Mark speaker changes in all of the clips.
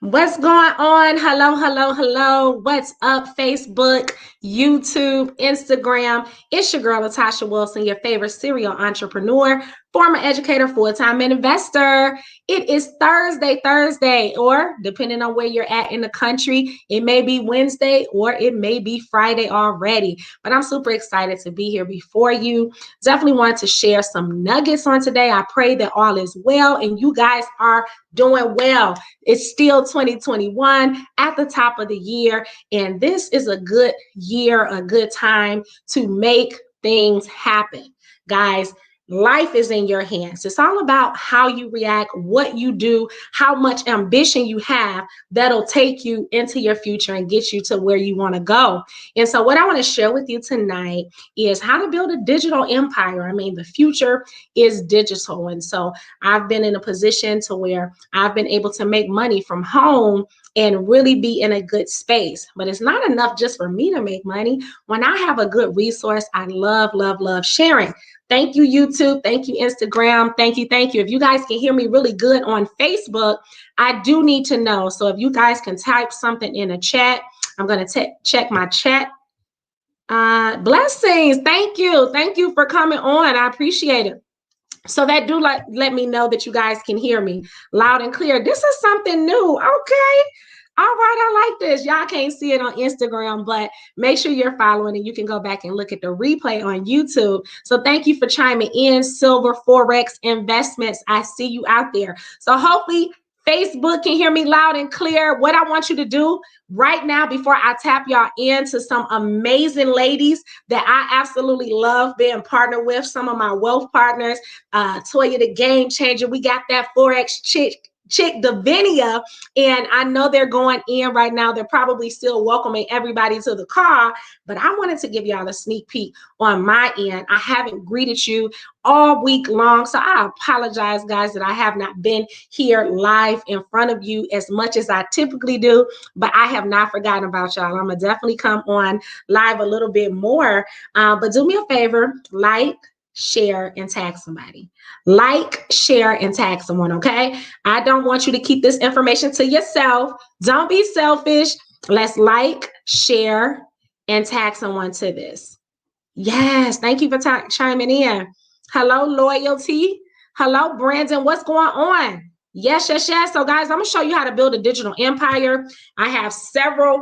Speaker 1: What's going on? Hello, hello, hello. What's up, Facebook, YouTube, Instagram? It's your girl, Latasha Wilson, your favorite serial entrepreneur, former educator, full-time investor. It is Thursday, or depending on where you're at in the country, it may be Wednesday or it may be Friday already. But I'm super excited to be here before you. Definitely wanted to share some nuggets on today. I pray that all is well and you guys are doing well. It's still 2021 at the top of the year, and this is a good year, a good time to make things happen. Guys, life is in your hands. It's all about how you react, what you do, how much ambition you have that'll take you into your future and get you to where you want to go. And so what I want to share with you tonight is how to build a digital empire. I mean, the future is digital. And so I've been in a position to where I've been able to make money from home and really be in a good space. But it's not enough just for me to make money. When I have a good resource, I love, love, love sharing. Thank you, YouTube. Thank you, Instagram. Thank you. Thank you. If you guys can hear me really good on Facebook, I do need to know. So if you guys can type something in a chat, I'm going to check my chat. Blessings. Thank you. Thank you for coming on. I appreciate it. So that do let me know that you guys can hear me loud and clear. This is something new. Okay. All right, I like this. Y'all can't see it on Instagram, but make sure you're following and you can go back and look at the replay on YouTube. So thank you for chiming in, Silver Forex Investments. I see you out there. So hopefully Facebook can hear me loud and clear. What I want you to do right now, before I tap y'all into some amazing ladies that I absolutely love being partnered with, some of my wealth partners, Toya the Game Changer. We got that Forex chick Davinia, and I know they're going in right now. They're probably still welcoming everybody to the car, but I wanted to give y'all a sneak peek on my end. I haven't greeted you all week long, so I apologize, guys, that I have not been here live in front of you as much as I typically do, but I have not forgotten about y'all. I'm gonna definitely come on live a little bit more, but do me a favor, like, share, and tag somebody. Like, share, and tag someone, okay? I don't want you to keep this information to yourself. Don't be selfish. Let's like, share, and tag someone to this. Yes, thank you for chiming in. Hello, Loyalty. Hello, Brandon. What's going on? Yes, yes, yes. So, guys, I'm going to show you how to build a digital empire. I have several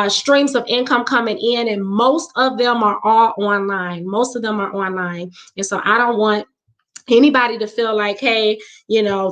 Speaker 1: streams of income coming in, and most of them are all online. Most of them are online. And so I don't want anybody to feel like, hey,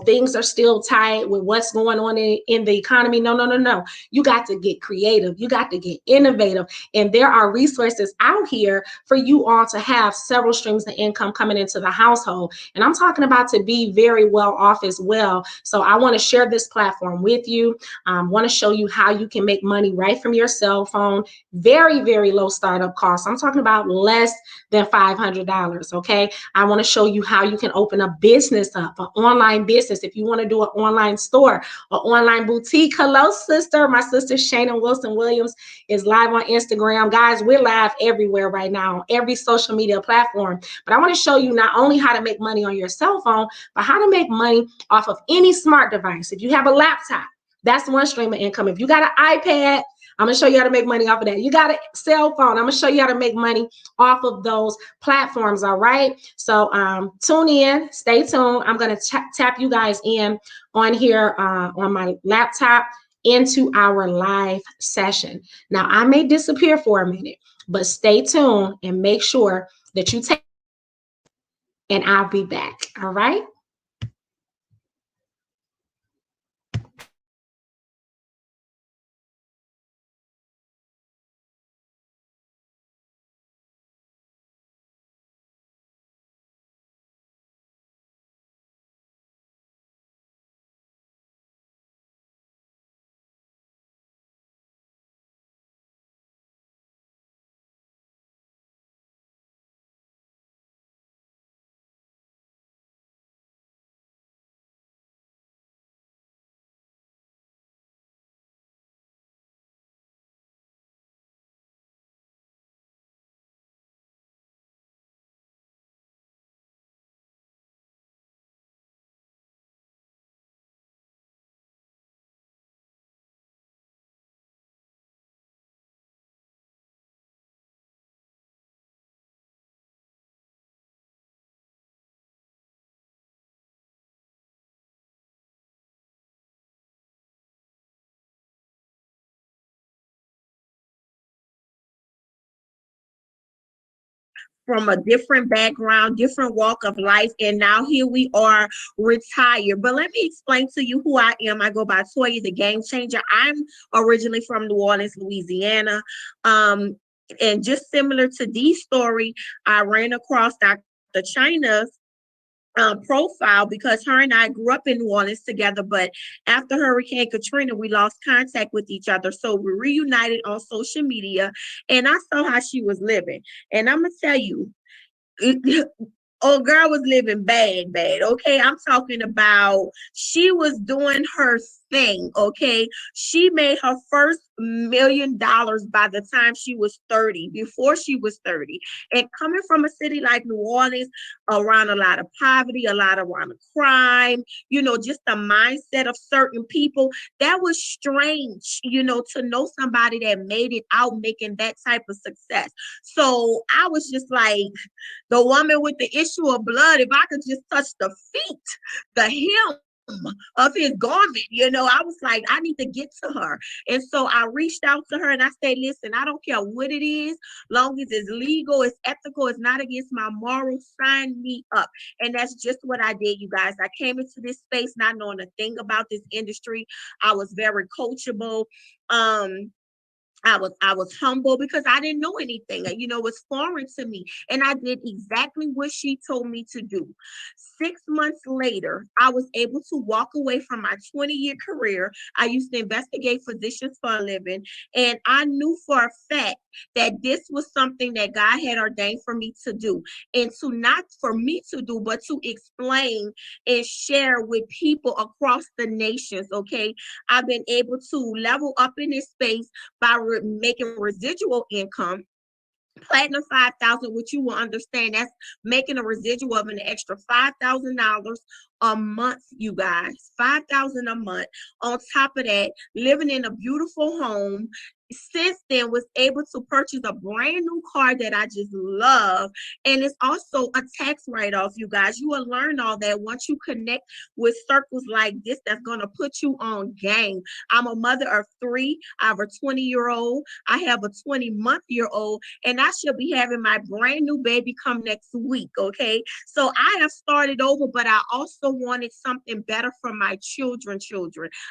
Speaker 1: things are still tight with what's going on in the economy. No, no, no, no. You got to get creative. You got to get innovative. And there are resources out here for you all to have several streams of income coming into the household. And I'm talking about to be very well off as well. So I want to share this platform with you. Want to show you how you can make money right from your cell phone. Very, very low startup costs. I'm talking about less than $500. Okay. I want to show you how you can open a business up, an online business. If you want to do an online store, an online boutique. Hello, sister. My sister Shana Wilson Williams is live on Instagram. Guys, we're live everywhere right now, every social media platform. But I want to show you not only how to make money on your cell phone, but how to make money off of any smart device. If you have a laptop, that's one stream of income. If you got an iPad, I'm going to show you how to make money off of that. You got a cell phone, I'm going to show you how to make money off of those platforms. All right. So tune in, stay tuned. I'm going to tap you guys in on here on my laptop into our live session. Now, I may disappear for a minute, but stay tuned and make sure that you take, and I'll be back. All right.
Speaker 2: from a different background, different walk of life, and now here we are retired. But let me explain to you who I am. I go by Toya, the Game Changer. I'm originally from New Orleans, Louisiana. And just similar to Dee's story, I ran across Dr. China's profile because her and I grew up in New Orleans together. But after Hurricane Katrina, we lost contact with each other. So we reunited on social media, and I saw how she was living. And I'm going to tell you, oh, girl was living bad, bad. Okay. I'm talking about she was doing her thing. Okay. She made her first $1 million by the time she was 30, before she was 30. And coming from a city like New Orleans, around a lot of poverty, a lot around crime, just the mindset of certain people, that was strange, to know somebody that made it out making that type of success. So I was just like, the woman with the issue of blood, if I could just touch the feet, the hem of his garment, I was like, I need to get to her. And so I reached out to her and I said, listen, I don't care what it is, long as it's legal, it's ethical, it's not against my morals, sign me up. And that's just what I did, you guys. I came into this space not knowing a thing about this industry. I was very coachable. I was humble because I didn't know anything. It was foreign to me. And I did exactly what she told me to do. 6 months later, I was able to walk away from my 20-year career. I used to investigate physicians for a living. And I knew for a fact that this was something that God had ordained for me to do. And to not for me to do, but to explain and share with people across the nations. Okay. I've been able to level up in this space by making residual income. Platinum 5,000, which you will understand, that's making a residual of an extra $5,000 a month, you guys. 5,000 a month. On top of that, living in a beautiful home. Since then, was able to purchase a brand new car that I just love. And it's also a tax write-off, you guys. You will learn all that once you connect with circles like this that's going to put you on game. I'm a mother of 3. I have a 20-year-old. I have a 20-month-year-old. And I should be having my brand new baby come next week, okay? So I have started over, but I also wanted something better for my children.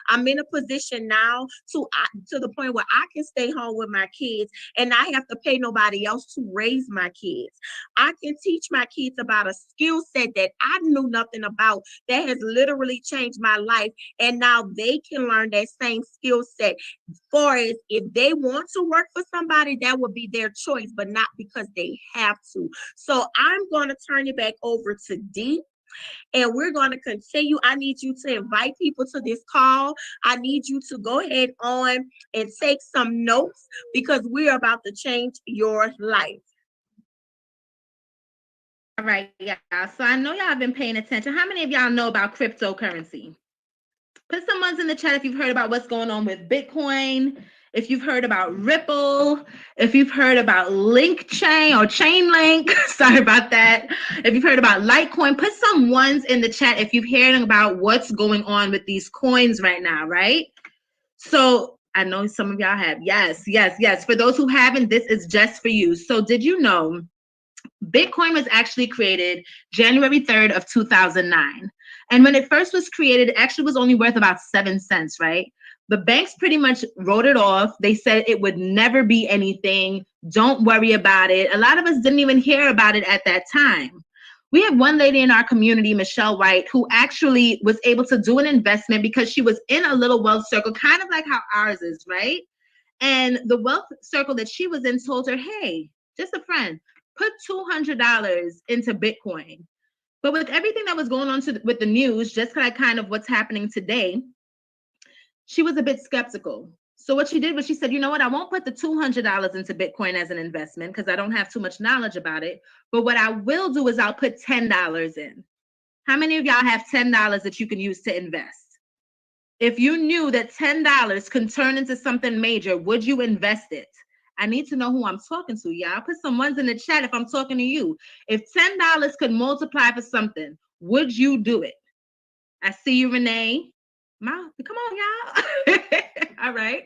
Speaker 2: I'm in a position now to the point where I can stay home with my kids and I have to pay nobody else to raise my kids. I can teach my kids about a skill set that I knew nothing about that has literally changed my life. And now they can learn that same skill set. For as if they want to work for somebody, that would be their choice, but not because they have to. So I'm going to turn it back over to Dee. And we're going to continue. I need you to invite people to this call. I need you to go ahead on and take some notes because we're about to change your life.
Speaker 3: All right, y'all. So I know y'all have been paying attention. How many of y'all know about cryptocurrency? Put some ones in the chat if you've heard about what's going on with Bitcoin, if you've heard about Ripple, if you've heard about Link Chain or Chainlink. Sorry about that. If you've heard about Litecoin, put some ones in the chat if you've heard about what's going on with these coins right now, right? So I know some of y'all have. Yes. For those who haven't, this is just for you. So did you know Bitcoin was actually created January 3rd of 2009. And when it first was created, it actually was only worth about 7 cents, right? The banks pretty much wrote it off. They said it would never be anything. Don't worry about it. A lot of us didn't even hear about it at that time. We have one lady in our community, Michelle White, who actually was able to do an investment because she was in a little wealth circle, kind of like how ours is, right? And the wealth circle that she was in told her, hey, just a friend, put $200 into Bitcoin. But with everything that was going on with the news, just kind of what's happening today, she was a bit skeptical. So what she did was she said, you know what, I won't put the $200 into Bitcoin as an investment because I don't have too much knowledge about it. But what I will do is I'll put $10 in. How many of y'all have $10 that you can use to invest? If you knew that $10 can turn into something major, would you invest it? I need to know who I'm talking to, y'all. Put some ones in the chat if I'm talking to you. If $10 could multiply for something, would you do it? I see you, Renee. Come on, y'all. All right.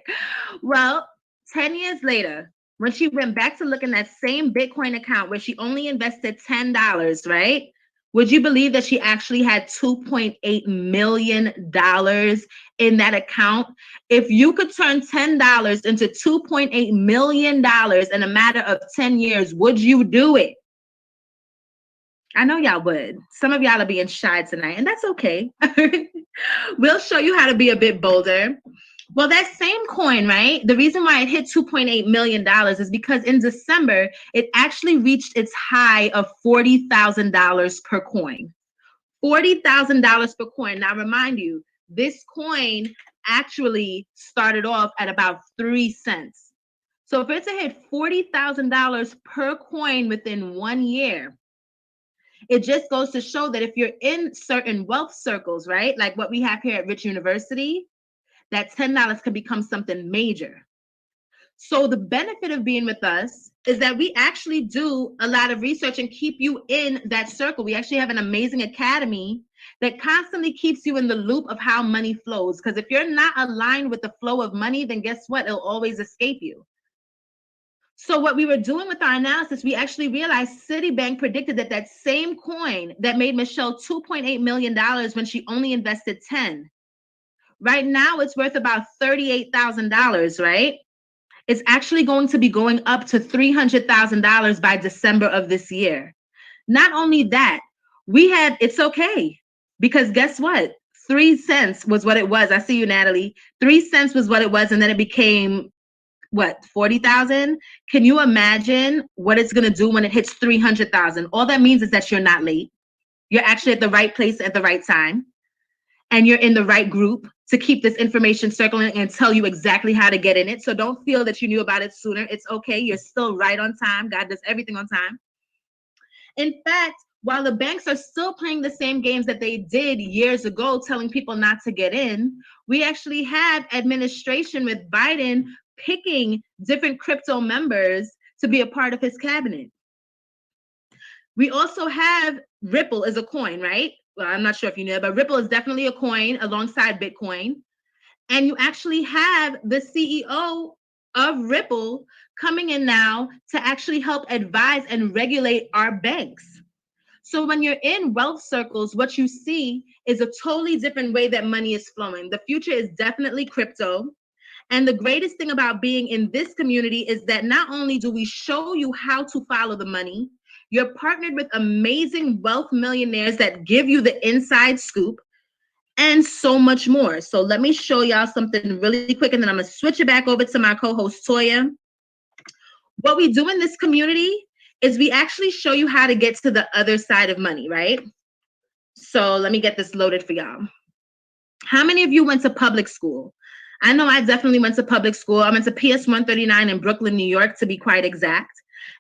Speaker 3: Well, 10 years later, when she went back to look in that same Bitcoin account where she only invested $10, right? Would you believe that she actually had $2.8 million in that account? If you could turn $10 into $2.8 million in a matter of 10 years, would you do it? I know y'all would. Some of y'all are being shy tonight, and that's okay. We'll show you how to be a bit bolder. Well, that same coin, right? The reason why it hit $2.8 million is because in December, it actually reached its high of $40,000 per coin. $40,000 per coin. Now, remind you, this coin actually started off at about 3 cents. So if it's to hit $40,000 per coin within 1 year, it just goes to show that if you're in certain wealth circles, right? Like what we have here at Rich University, that $10 can become something major. So the benefit of being with us is that we actually do a lot of research and keep you in that circle. We actually have an amazing academy that constantly keeps you in the loop of how money flows. Because if you're not aligned with the flow of money, then guess what? It'll always escape you. So what we were doing with our analysis, we actually realized Citibank predicted that that same coin that made Michelle $2.8 million when she only invested 10. Right now, it's worth about $38,000, right? It's actually going to be going up to $300,000 by December of this year. Not only that, it's okay, because guess what? 3 cents was what it was. I see you, Natalie. 3 cents was what it was, and then it became, what, 40,000? Can you imagine what it's going to do when it hits 300,000? All that means is that you're not late. You're actually at the right place at the right time. And you're in the right group to keep this information circling and tell you exactly how to get in it. So don't feel that you knew about it sooner. It's okay. You're still right on time. God does everything on time. In fact, while the banks are still playing the same games that they did years ago, telling people not to get in, we actually have administration with Biden picking different crypto members to be a part of his cabinet. We also have Ripple as a coin, right? Well, I'm not sure if you know, but Ripple is definitely a coin alongside Bitcoin. And you actually have the CEO of Ripple coming in now to actually help advise and regulate our banks. So when you're in wealth circles, what you see is a totally different way that money is flowing. The future is definitely crypto. And the greatest thing about being in this community is that not only do we show you how to follow the money, you're partnered with amazing wealth millionaires that give you the inside scoop and so much more. So let me show y'all something really quick, and then I'm going to switch it back over to my co-host, Toya. What we do in this community is we actually show you how to get to the other side of money, right? So let me get this loaded for y'all. How many of you went to public school? I know I definitely went to public school. I went to PS 139 in Brooklyn, New York, to be quite exact.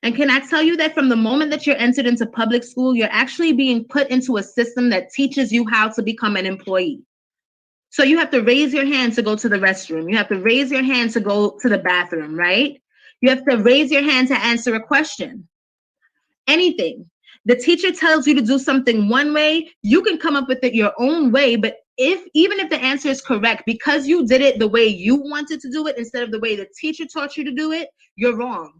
Speaker 3: And can I tell you that from the moment that you're entered into public school, you're actually being put into a system that teaches you how to become an employee. So you have to raise your hand to go to the restroom. You have to raise your hand to go to the bathroom, right? You have to raise your hand to answer a question. Anything. The teacher tells you to do something one way, you can come up with it your own way, but even if the answer is correct, because you did it the way you wanted to do it instead of the way the teacher taught you to do it, you're wrong.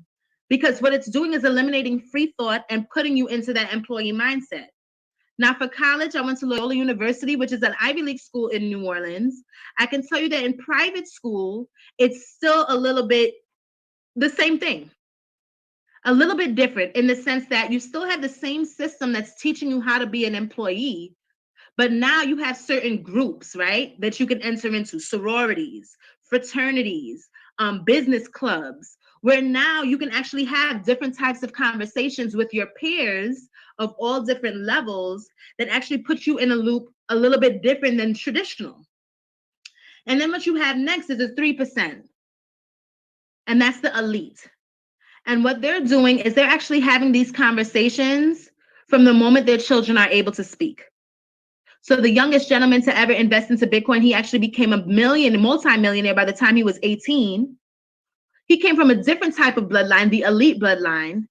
Speaker 3: Because what it's doing is eliminating free thought and putting you into that employee mindset. Now, for college, I went to Loyola University, which is an Ivy League school in New Orleans. I can tell you that in private school, it's still a little bit the same thing. A little bit different in the sense that you still have the same system that's teaching you how to be an employee, but now you have certain groups, right, that you can enter into, sororities, fraternities, business clubs, where now you can actually have different types of conversations with your peers of all different levels that actually put you in a loop a little bit different than traditional. And then what you have next is a 3%, and that's the elite. And what they're doing is they're actually having these conversations from the moment their children are able to speak. So the youngest gentleman to ever invest into Bitcoin, he actually became a multi-millionaire by the time he was 18. He came from a different type of bloodline, the elite bloodline.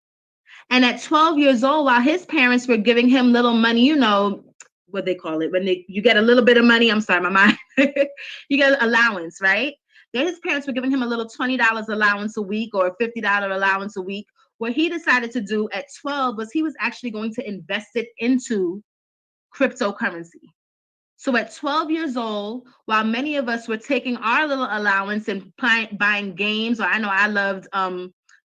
Speaker 3: And at 12 years old, while his parents were giving him little money, you know, what they call it, when you get a little bit of money, I'm sorry, my mind, you get allowance, right? His parents were giving him a little $20 allowance a week or a $50 allowance a week. What he decided to do at 12 was he was actually going to invest it into cryptocurrency. So at 12 years old, while many of us were taking our little allowance and buying games, or I know I loved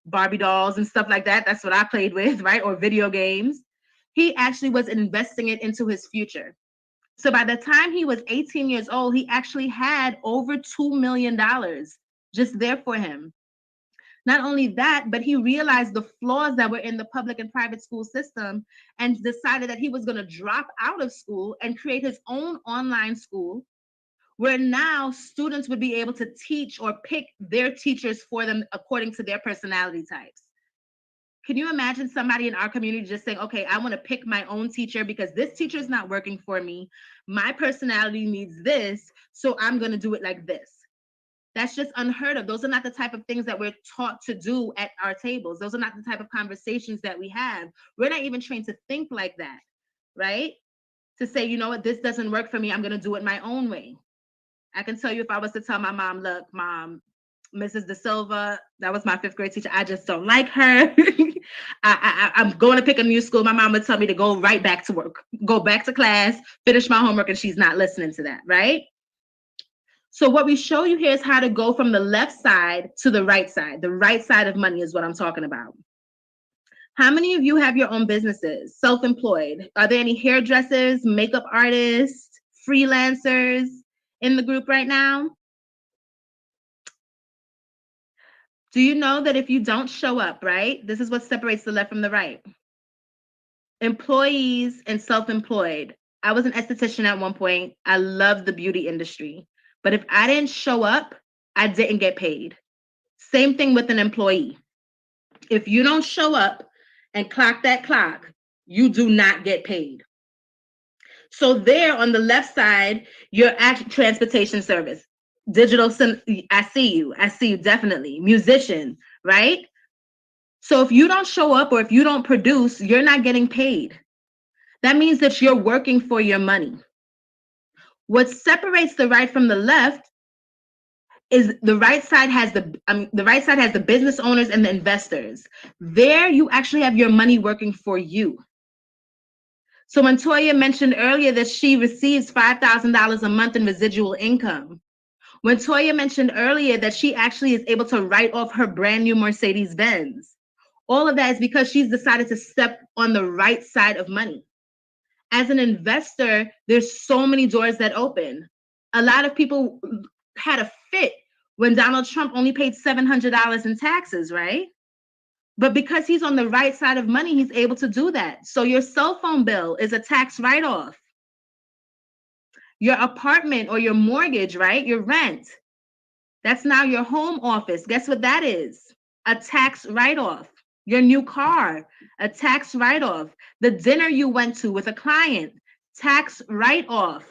Speaker 3: Barbie dolls and stuff like that. That's what I played with, right? Or video games. He actually was investing it into his future. So by the time he was 18 years old, he actually had over $2 million just there for him. Not only that, but he realized the flaws that were in the public and private school system and decided that he was going to drop out of school and create his own online school where now students would be able to teach or pick their teachers for them according to their personality types. Can you imagine somebody in our community just saying, okay, I want to pick my own teacher because this teacher is not working for me. My personality needs this, so I'm going to do it like this. That's just unheard of. Those are not the type of things that we're taught to do at our tables. Those are not the type of conversations that we have. We're not even trained to think like that, right? To say, you know what, this doesn't work for me. I'm going to do it my own way. I can tell you if I was to tell my mom, look, Mom, Mrs. De Silva, that was my 5th grade teacher. I just don't like her. I'm going to pick a new school. My mom would tell me to go right back to work, go back to class, finish my homework, and she's not listening to that, right? So what we show you here is how to go from the left side to the right side. The right side of money is what I'm talking about. How many of you have your own businesses, self-employed? Are there any hairdressers, makeup artists, freelancers in the group right now? Do you know that if you don't show up, right? This is what separates the left from the right. Employees and self-employed. I was an esthetician at one point. I loved the beauty industry. But if I didn't show up, I didn't get paid. Same thing with an employee. If you don't show up and clock that clock, you do not get paid. So there on the left side, you're at transportation service. Digital, I see you, definitely. Musician, right? So if you don't show up or if you don't produce, you're not getting paid. That means that you're working for your money. What separates the right from the left is the right side has the business owners and the investors. There you actually have your money working for you. So when Toya mentioned earlier that she receives $5,000 a month in residual income, when Toya mentioned earlier that she actually is able to write off her brand new Mercedes-Benz, all of that is because she's decided to step on the right side of money. As an investor, there's so many doors that open. A lot of people had a fit when Donald Trump only paid $700 in taxes, right? But because he's on the right side of money, he's able to do that. So your cell phone bill is a tax write-off. Your apartment or your mortgage, right? Your rent, that's now your home office. Guess what that is? A tax write-off. Your new car, a tax write-off. The dinner you went to with a client, tax write-off.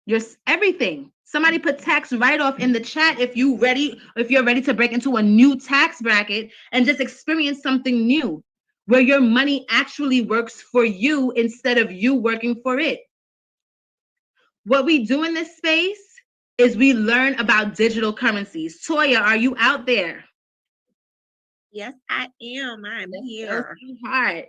Speaker 3: Your everything. Somebody put tax write-off in the chat if you're ready to break into a new tax bracket and just experience something new where your money actually works for you instead of you working for it. What we do in this space is we learn about digital currencies. Toya, are you out there?
Speaker 2: Yes, I am. I'm here.
Speaker 3: Hi.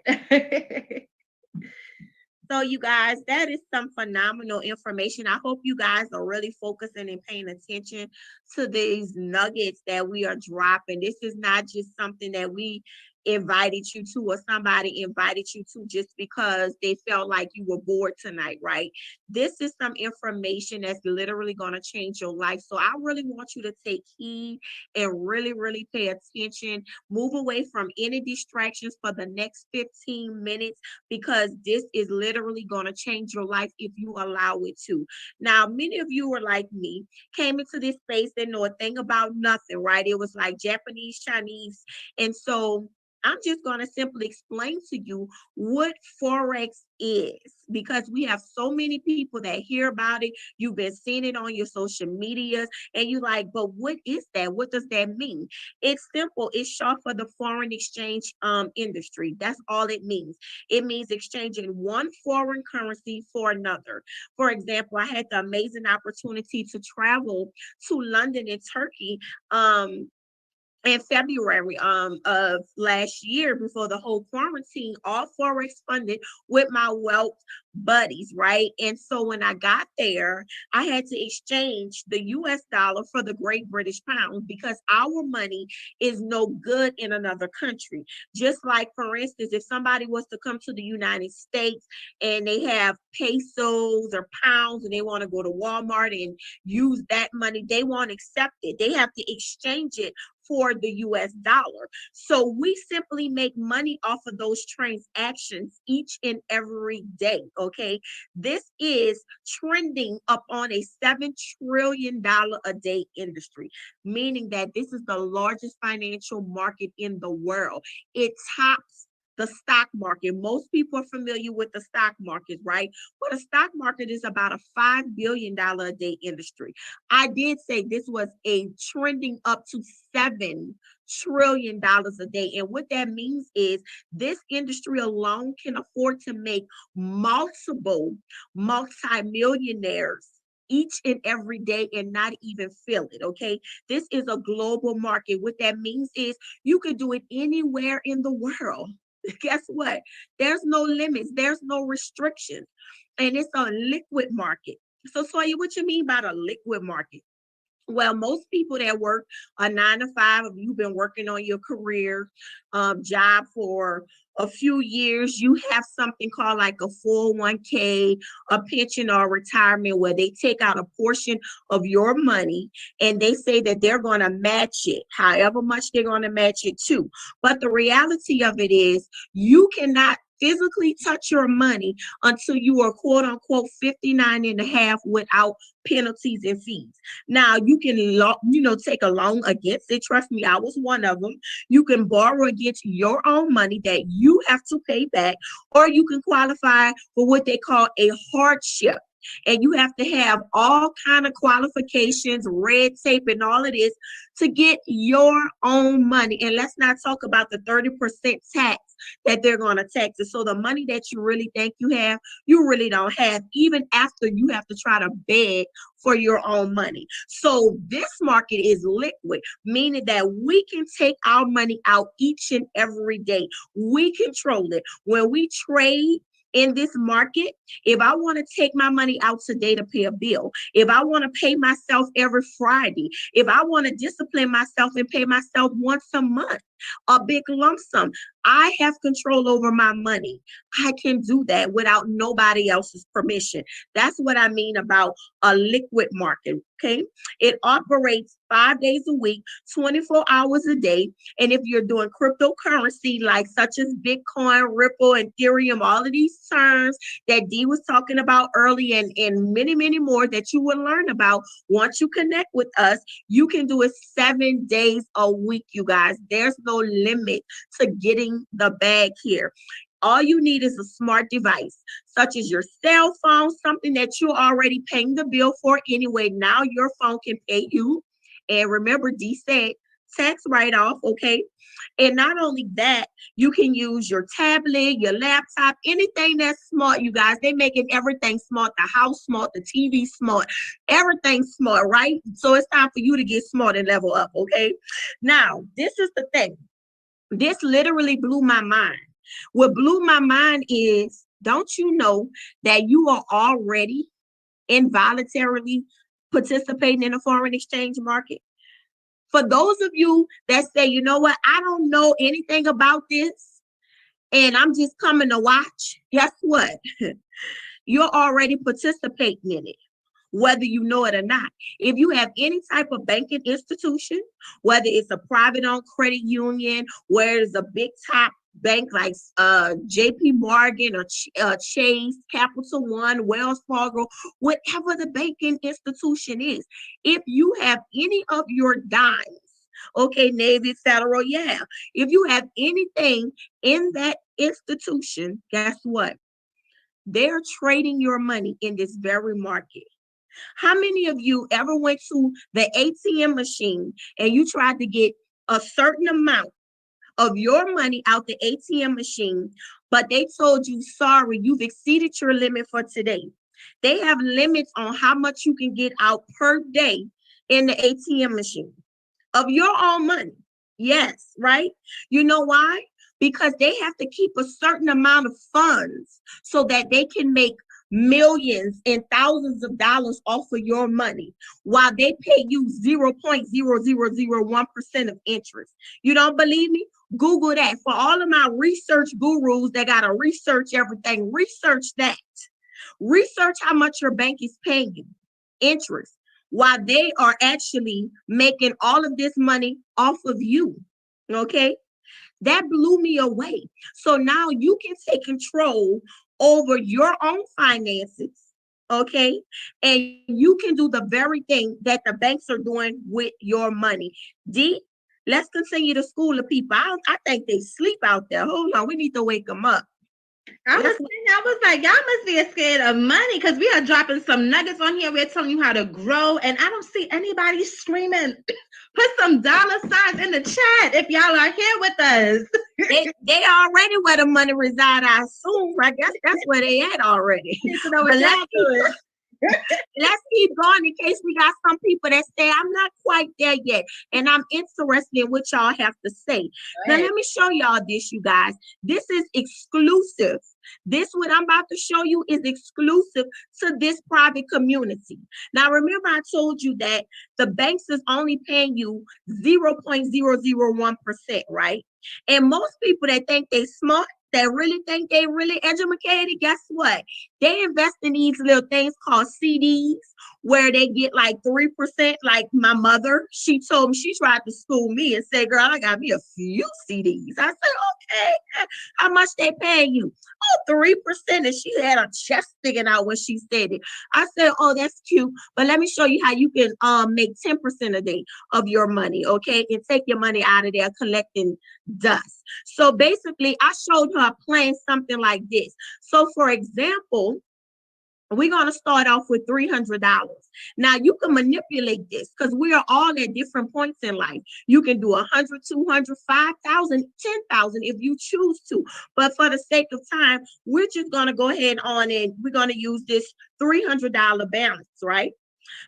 Speaker 2: So you guys, that is some phenomenal information. I hope you guys are really focusing and paying attention to these nuggets that we are dropping. This is not just something that we invited you to or somebody invited you to just because they felt like you were bored tonight, right? This is some information that's literally going to change your life. So I really want you to take heed and really, really pay attention. Move away from any distractions for the next 15 minutes because this is literally going to change your life if you allow it to. Now, many of you are like me, came into this space, didn't know a thing about nothing, right? It was like Japanese, Chinese. And so I'm just going to simply explain to you what Forex is, because we have so many people that hear about it. You've been seeing it on your social medias, and you like, but what is that? What does that mean? It's simple. It's short for the foreign exchange industry. That's all it means. It means exchanging one foreign currency for another. For example, I had the amazing opportunity to travel to London and Turkey in February of last year, before the whole quarantine, all Forex funded with my wealth buddies, right? And so when I got there, I had to exchange the US dollar for the Great British Pound, because our money is no good in another country. Just like, for instance, if somebody was to come to the United States and they have pesos or pounds and they want to go to Walmart and use that money, they won't accept it. They have to exchange it for the US dollar. So we simply make money off of those transactions each and every day. Okay. This is trending up on a $7 trillion a day industry, meaning that this is the largest financial market in the world. It tops the stock market. Most people are familiar with the stock market, right? But a stock market is about a $5 billion a day industry. I did say this was a trending up to $7 trillion a day. And what that means is this industry alone can afford to make multiple multimillionaires each and every day and not even feel it. Okay. This is a global market. What that means is you could do it anywhere in the world. Guess what? There's no limits, there's no restrictions, and it's a liquid market. So, Sawyer, what you mean by the liquid market? Well, most people that work a 9 to 5, if you've been working on your career job for a few years, you have something called like a 401k, a pension, or retirement, where they take out a portion of your money and they say that they're going to match it, however much they're going to match it to. But the reality of it is, you cannot physically touch your money until you are quote unquote 59 and a half without penalties and fees. Now you can take a loan against it. Trust me, I was one of them. You can borrow against your own money that you have to pay back, or you can qualify for what they call a hardship. And you have to have all kind of qualifications, red tape, and all of this to get your own money. And let's not talk about the 30% tax that they're going to tax it. So the money that you really think you have, you really don't have, even after you have to try to beg for your own money. So this market is liquid, meaning that we can take our money out each and every day. We control it. When we trade in this market, if I want to take my money out today to pay a bill, if I want to pay myself every Friday, if I want to discipline myself and pay myself once a month, a big lump sum, I have control over my money. I can do that without nobody else's permission. That's what I mean about a liquid market. Okay. It operates 5 days a week, 24 hours a day. And if you're doing cryptocurrency, like such as Bitcoin, Ripple, and Ethereum, all of these terms that Dee was talking about early, and many, many more that you will learn about once you connect with us, you can do it 7 days a week, you guys. There's no limit to getting the bag here. All you need is a smart device, such as your cell phone, something that you're already paying the bill for anyway. Now your phone can pay you. And remember, Dee said tax write-off, okay? And not only that, you can use your tablet, your laptop, anything that's smart, you guys. They're making everything smart, the house smart, the TV smart, everything smart, right? So it's time for you to get smart and level up, okay? Now, this is the thing. This literally blew my mind. What blew my mind is, don't you know that you are already involuntarily participating in a foreign exchange market? For those of you that say, you know what, I don't know anything about this and I'm just coming to watch, guess what? You're already participating in it, whether you know it or not. If you have any type of banking institution, whether it's a private owned credit union, where it's a big top bank like JP Morgan or Chase, Capital One, Wells Fargo, whatever the banking institution is, if you have any of your dimes Okay, Navy Federal, yeah. If you have anything in that institution, guess what? They're trading your money in this very market. How many of you ever went to the ATM machine and you tried to get a certain amount of your money out the ATM machine, but they told you, sorry, you've exceeded your limit for today? They have limits on how much you can get out per day in the ATM machine of your own money. Yes, right? You know why? Because they have to keep a certain amount of funds so that they can make millions and thousands of dollars off of your money while they pay you 0.0001% of interest. You don't believe me? Google that. For all of my research gurus that got to research everything, research that. Research how much your bank is paying you interest while they are actually making all of this money off of you. Okay? That blew me away. So now you can take control over your own finances. Okay? And you can do the very thing that the banks are doing with your money. D, let's continue to school the people. I think they sleep out there. Hold on, we need to wake them up.
Speaker 3: I was like, y'all must be scared of money because we are dropping some nuggets on here. We're telling you how to grow, and I don't see anybody screaming. Put some dollar signs in the chat if y'all are here with us.
Speaker 2: They already where the money reside, I assume. I guess that's where they at already. Let's keep going in case we got some people that say, I'm not quite there yet, and I'm interested in what y'all have to say. Now, let me show y'all this, you guys. This is exclusive. This, what I'm about to show you, is exclusive to this private community. Now, remember I told you that the banks is only paying you 0.001%, right? And most people that think they smart, that really think they really educated, guess what? They invest in these little things called CDs where they get like 3%. Like my mother, she told me, she tried to school me and say, girl, I got me a few CDs. I said, okay, how much they paying you? Oh, 3%. And she had her chest sticking out when she said it. I said, oh, that's cute. But let me show you how you can make 10% a day of your money, okay? And take your money out of there collecting dust. So basically, I showed her playing something like this. So for example, we're going to start off with $300. Now you can manipulate this because we are all at different points in life. You can do 100, 200, 5,000, 10,000 if you choose to. But for the sake of time, we're just going to go ahead on and we're going to use this $300 balance, right?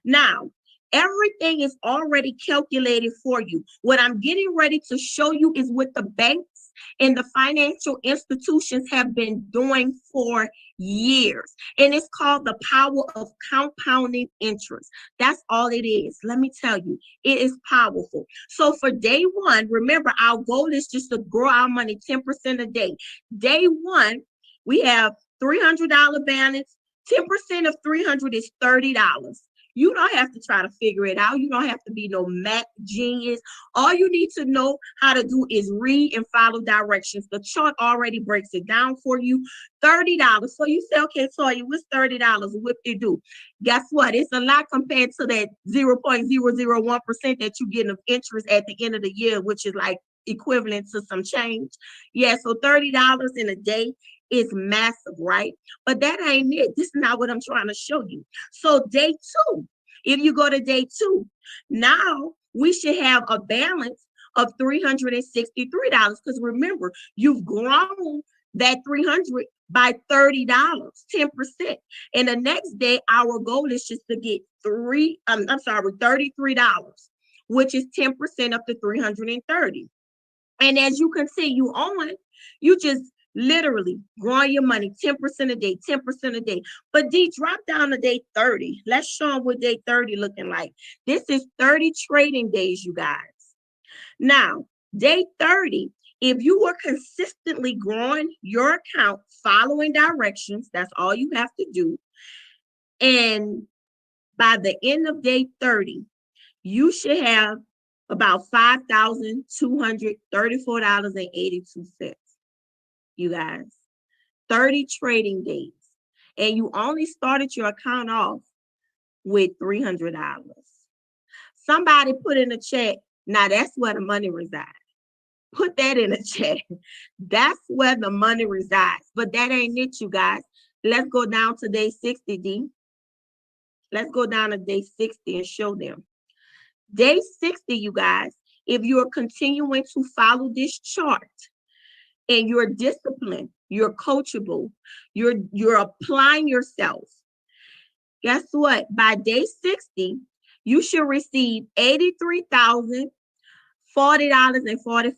Speaker 2: Now, everything is already calculated for you. What I'm getting ready to show you is what the banks and the financial institutions have been doing for years. And it's called the power of compounding interest. That's all it is. Let me tell you, it is powerful. So for day one, remember, our goal is just to grow our money 10% a day. Day one, we have $300 balance. 10% of 300 is $30. You don't have to try to figure it out. You don't have to be no math genius. All you need to know how to do is read and follow directions. The chart already breaks it down for you. $30. So you say, okay, Toya, what's $30? What they do? Guess what? It's a lot compared to that 0.001% that you get of interest at the end of the year, which is like equivalent to some change. Yeah, so $30 in a day is massive, right? But that ain't it. This is not what I'm trying to show you. So day two, if you go to day two, now we should have a balance of $363 because remember, you've grown that 300 by $30, 10%. And the next day, our goal is just to get $33, which is 10% of the 330. And as you continue on, you just literally growing your money 10% a day, 10% a day. But D, drop down to day 30. Let's show them what day 30 looking like. This is 30 trading days, you guys. Now, day 30, if you were consistently growing your account, following directions, that's all you have to do. And by the end of day 30, you should have about $5,234.82. You guys, 30 trading days, and you only started your account off with $300. Somebody put in the chat, Now that's where the money resides. Put that in the chat. That's where the money resides. But that ain't it, you guys. Let's go down to day 60, D. Let's go down to day 60 and show them. Day 60, you guys, if you're continuing to follow this chart and you're disciplined, you're coachable, you're applying yourself, guess what? By day 60, you should receive $83,040.45.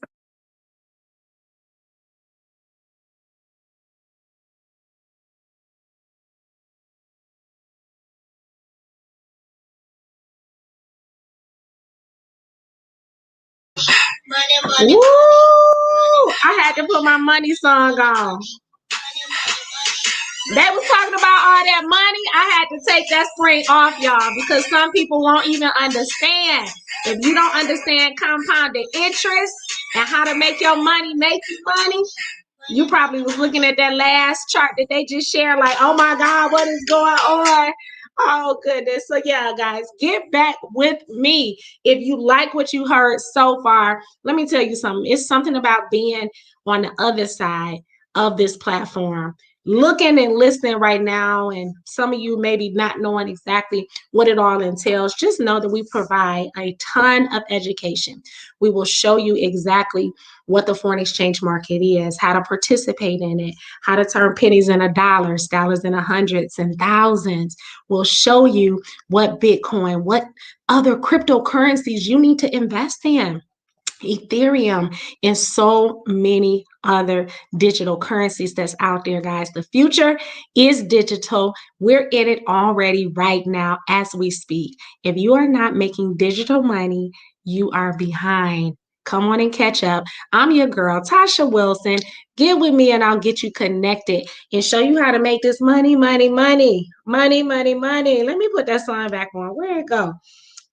Speaker 1: Woo! I had to put my money song on. They was talking about all that money. I had to take that spring off, y'all, because some people won't even understand. If you don't understand compounded interest and how to make your money make you money, you probably was looking at that last chart that they just shared like, oh my God, what is going on? Oh goodness. So yeah, guys, get back with me. If you like what you heard so far, let me tell you something. It's something about being on the other side of this platform, looking and listening right now, and some of you maybe not knowing exactly what it all entails. Just know that we provide a ton of education. We will show you exactly what the foreign exchange market is, how to participate in it, how to turn pennies into dollars, dollars into hundreds and thousands. We'll show you what Bitcoin, what other cryptocurrencies you need to invest in. Ethereum, and so many other digital currencies that's out there, guys. The future is digital. We're in it already right now as we speak. If you are not making digital money, you are behind. Come on and catch up. I'm your girl, Tasha Wilson. Get with me and I'll get you connected and show you how to make this money, money, money, money, money, money. Let me put that song back on. Where'd it go?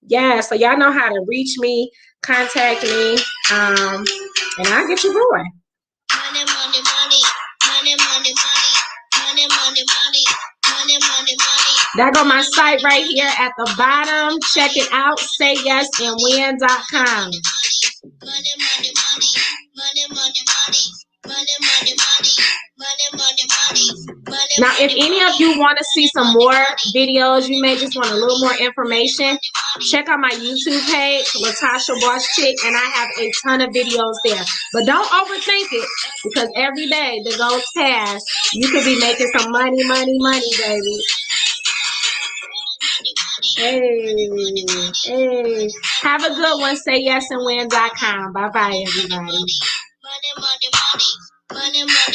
Speaker 1: Yeah, so y'all know how to reach me, contact me, and I'll get you going. Money, money, money, money, money, money, money, money, money, money, money, money. There go my site right here at the bottom. Check it out, sayyesandwin.com. Money, money, money, money, money, money. Money, money, money, money, money, money. Now, if any of you want to see some more videos, you may just want a little more information, check out my YouTube page, Latasha Boss Chick, and I have a ton of videos there. But don't overthink it, because every day that goes past, you could be making some money, money, money, baby. Hey. Have a good one. Sayyesandwin.com. Bye-bye, everybody. Money, money, money. Money, money.